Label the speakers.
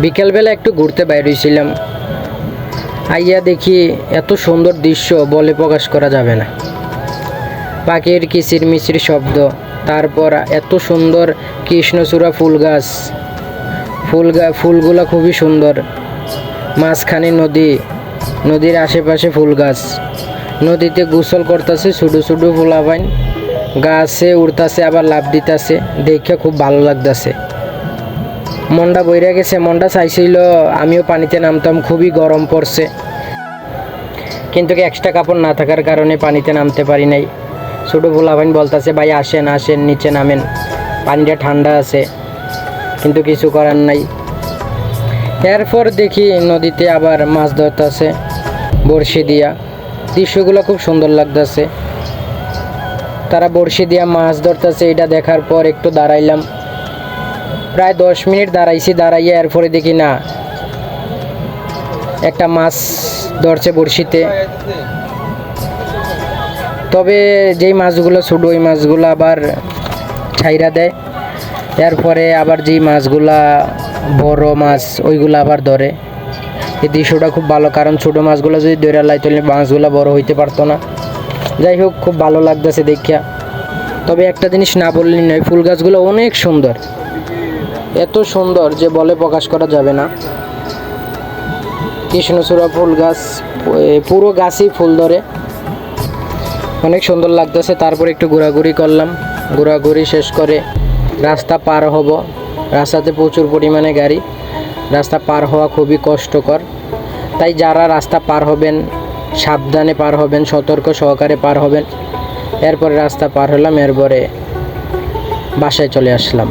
Speaker 1: বিকেলবেলা একটু ঘুরতে বাইর হয়েছিলাম, আইয়া দেখি এত সুন্দর দৃশ্য বলে প্রকাশ করা যাবে না। পাখির কিচির মিচির শব্দ, তারপর এত সুন্দর কৃষ্ণচূড়া ফুলগুলা খুবই সুন্দর। মাঝখানে নদী, নদীর আশেপাশে ফুল গাছ, নদীতে গোসল করতেছে ছোটো ছোটো পোলাপাইন, গাছে উড়তাছে আবার লাফ দিতেছে, দেখে খুব ভালো লাগতেছে। মনটা বইরা গেছে, মনটা চাইছিল আমিও পানিতে নামতাম, খুবই গরম পড়ছে, কিন্তু এক্সট্রা কাপড় না থাকার কারণে পানিতে নামতে পারি নাই। ছোটো পোলাপাইন বলতেছে ভাই আসেন আসেন নিচে নামেন, পানিটা ঠান্ডা আছে, কিন্তু কিছু করার নাই। এরপর দেখি নদীতে আবার মাছ ধরতেছে বড়শি দিয়া, দৃশ্যগুলো খুব সুন্দর লাগতেছে। তারা বড়শি দিয়া মাছ ধরতেছে, এটা দেখার পর একটু দাঁড়াইলাম, প্রায় 10 মিনিট দাঁড়াইছি। দাঁড়াইয়া এরপরে দেখি না একটা মাছ ধরছে বড়শিতে, তবে যেই মাছগুলো ছোটো ওই মাছগুলো আবার ছাইরা দেয়। এরপরে আবার যেই মাছগুলা বড় মাছ ওইগুলো আবার ধরে। এই দৃশ্যটা খুব ভালো, কারণ ছোটো মাছগুলো যদি ধরে লাই তাহলে মাছগুলো বড় হইতে পারতো না। যাই হোক, খুব ভালো লাগতেছে দেখিয়া। তবে একটা জিনিস না বললেই নয়, ফুল গাছগুলো অনেক সুন্দর, এত সুন্দর যে বলে প্রকাশ করা যাবে না। কৃষ্ণচূড়া ফুল গাছ, পুরো গাছই ফুল ধরে, অনেক সুন্দর লাগতেছে। তারপর একটু ঘোরাঘুরি করলাম, ঘোরাঘুরি শেষ করে রাস্তা পার হব। রাস্তাতে প্রচুর পরিমাণে গাড়ি, রাস্তা পার হওয়া খুবই কষ্টকর, তাই যারা রাস্তা পার হবেন সাবধানে পার হবেন, সতর্ক সহকারে পার হবেন। এরপরে রাস্তা পার হলাম, এরপরে বাসায় চলে আসলাম।